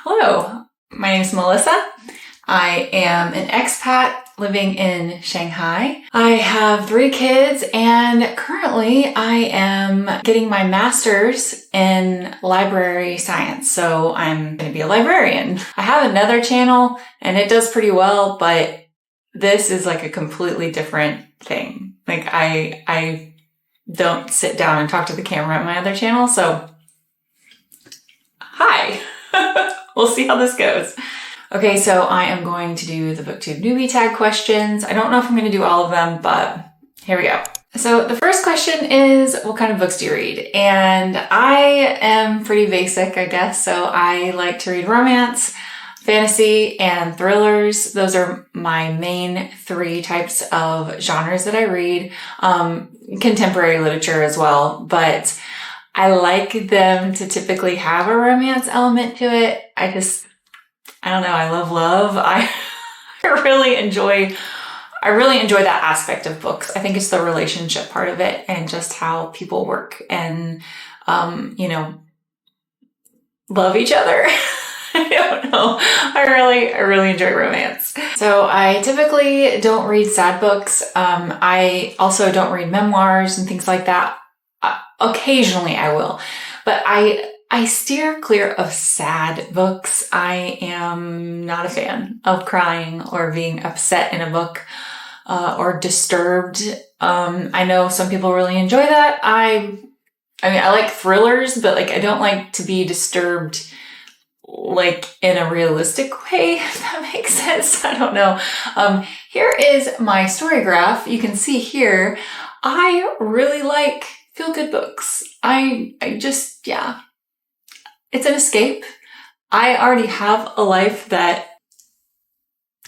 Hello, my name is Melissa. I am an expat living in Shanghai. I have 3 kids and currently I am getting my master's in library science. So I'm going to be a librarian. I have another channel and it does pretty well, but this is like a completely different thing. Like I don't sit down and talk to the camera at my other channel. So hi. We'll see how this goes. Okay, so I am going to do the Booktube Newbie Tag questions. I don't know if I'm going to do all of them, but here we go. So the first question is, what kind of books do you read? And I am pretty basic, I guess. So I like to read romance, fantasy, and thrillers. Those are my main 3 types of genres that I read. Contemporary literature as well, but I like them to typically have a romance element to it. I don't know. I love love. I really enjoy that aspect of books. I think it's the relationship part of it and just how people work and, love each other. I don't know. I really enjoy romance. So I typically don't read sad books. I also don't read memoirs and things like that. Occasionally I will, but I steer clear of sad books. I am not a fan of crying or being upset in a book, or disturbed. I know some people really enjoy that. I like thrillers, but I don't like to be disturbed in a realistic way, if that makes sense. I don't know. Here is my story graph. You can see here, I really like feel-good books. It's an escape. I already have a life that,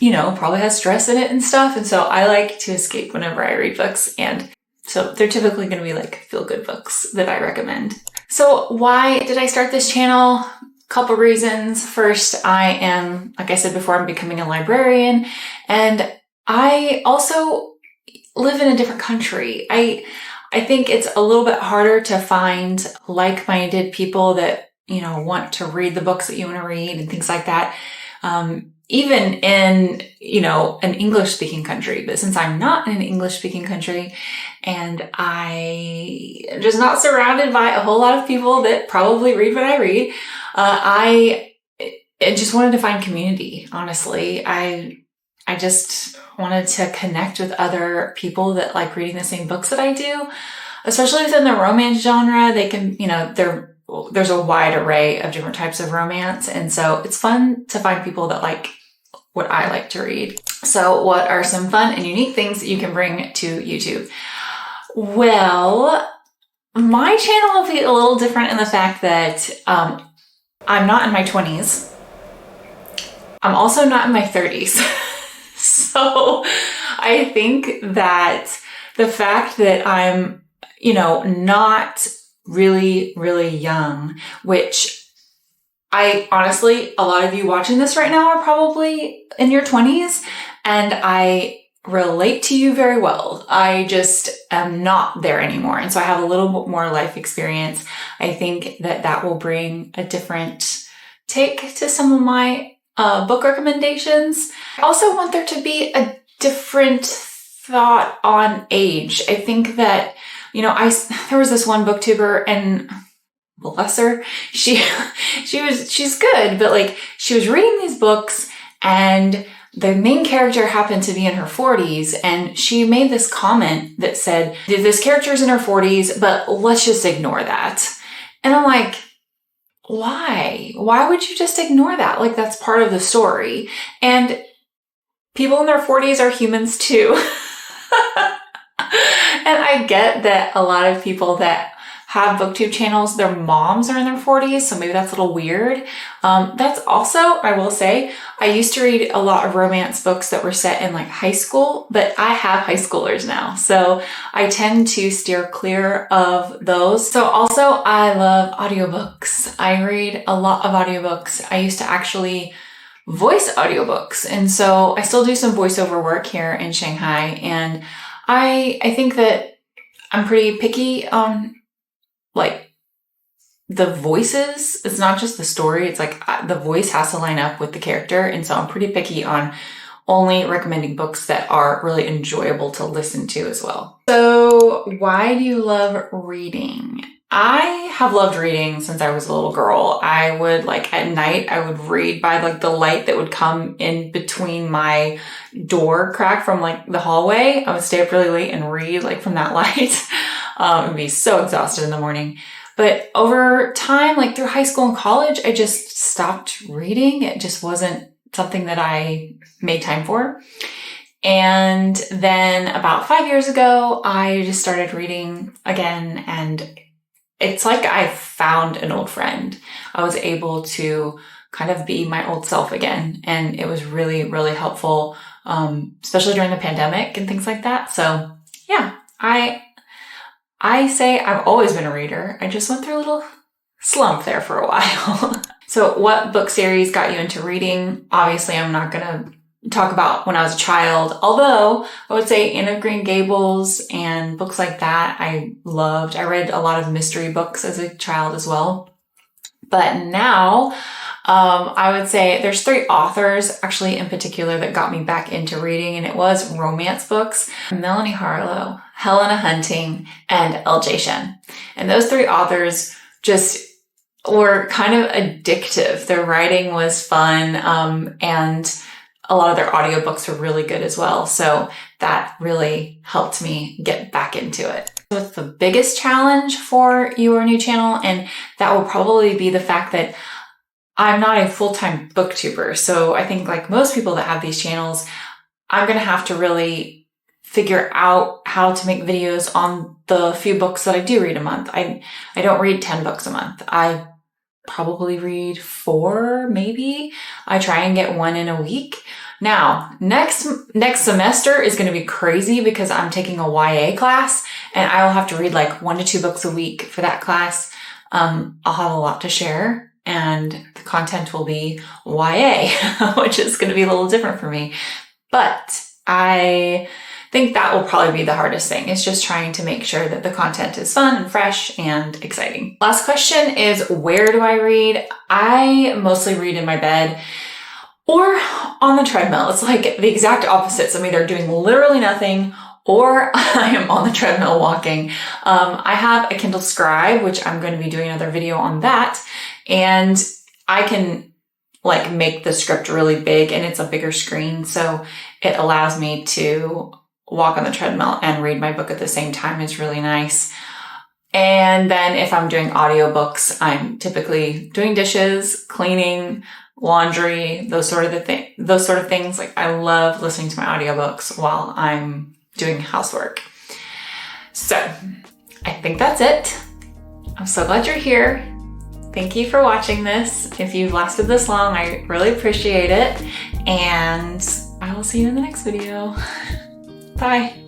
probably has stress in it and stuff. And so I like to escape whenever I read books. And so they're typically going to be feel-good books that I recommend. So why did I start this channel? Couple reasons. First, I am, like I said before, I'm becoming a librarian. And I also live in a different country. I think it's a little bit harder to find like-minded people that, want to read the books that you want to read and things like that. Even in, an English-speaking country. But since I'm not in an English-speaking country and I am just not surrounded by a whole lot of people that probably read what I read, I just wanted to find community, honestly. I just wanted to connect with other people that like reading the same books that I do, especially within the romance genre. They can, there's a wide array of different types of romance. And so it's fun to find people that like what I like to read. So what are some fun and unique things that you can bring to YouTube? Well, my channel will be a little different in the fact that I'm not in my 20s. I'm also not in my 30s. So I think that the fact that I'm, not really, really young, which I honestly, a lot of you watching this right now are probably in your 20s, and I relate to you very well. I just am not there anymore. And so I have a little bit more life experience. I think that will bring a different take to some of my book recommendations. I also want there to be a different thought on age. I think that, there was this one booktuber, and bless her, she's good, but she was reading these books and the main character happened to be in her 40s, and she made this comment that said, this character's in her 40s, but let's just ignore that. And I'm like, why? Why would you just ignore that? That's part of the story. And people in their 40s are humans too. And I get that a lot of people that have booktube channels, their moms are in their 40s, so maybe that's a little weird. That's also, I will say, I used to read a lot of romance books that were set in high school, but I have high schoolers now, so I tend to steer clear of those. So also, I love audiobooks. I read a lot of audiobooks. I used to actually voice audiobooks, and so I still do some voiceover work here in Shanghai, and I think that I'm pretty picky on the voices, it's not just the story, it's like the voice has to line up with the character. And so I'm pretty picky on only recommending books that are really enjoyable to listen to as well. So why do you love reading? I have loved reading since I was a little girl. I would like at night, I would read by like the light that would come in between my door crack from like the hallway. I would stay up really late and read like from that light. I'd be so exhausted in the morning. But over time, like through high school and college, I just stopped reading. It just wasn't something that I made time for. And then about 5 years ago, I just started reading again, and it's like I found an old friend. I was able to kind of be my old self again. And it was really, really helpful, especially during the pandemic and things like that. So yeah, I say I've always been a reader. I just went through a little slump there for a while. So what book series got you into reading? Obviously, I'm not going to talk about when I was a child, although I would say Anne of Green Gables and books like that I loved. I read a lot of mystery books as a child as well. But now, I would say there's 3 authors actually in particular that got me back into reading, and it was romance books. Melanie Harlow, Helena Hunting, and L.J. Shen. And those 3 authors just were kind of addictive. Their writing was fun, and a lot of their audiobooks were really good as well. So that really helped me get back into it. So what's the biggest challenge for your new channel? And that will probably be the fact that I'm not a full-time booktuber. So I think like most people that have these channels, I'm going to have to really figure out how to make videos on the few books that I do read a month. I don't read 10 books a month. I probably read 4, maybe. I try and get 1 in a week. Now, next semester is going to be crazy because I'm taking a YA class and I will have to read like 1 to 2 books a week for that class. I'll have a lot to share and the content will be YA, which is going to be a little different for me. But I think that will probably be the hardest thing. It's just trying to make sure that the content is fun and fresh and exciting. Last question is, where do I read? I mostly read in my bed or on the treadmill. It's like the exact opposites. I'm either doing literally nothing or I am on the treadmill walking. I have a Kindle Scribe, which I'm going to be doing another video on that. And I can like make the script really big and it's a bigger screen. So it allows me to walk on the treadmill and read my book at the same time. It's really nice. And then if I'm doing audiobooks, I'm typically doing dishes, cleaning, laundry, those sort of things. Like I love listening to my audiobooks while I'm doing housework. So I think that's it. I'm so glad you're here. Thank you for watching this. If you've lasted this long, I really appreciate it. And I will see you in the next video. Bye.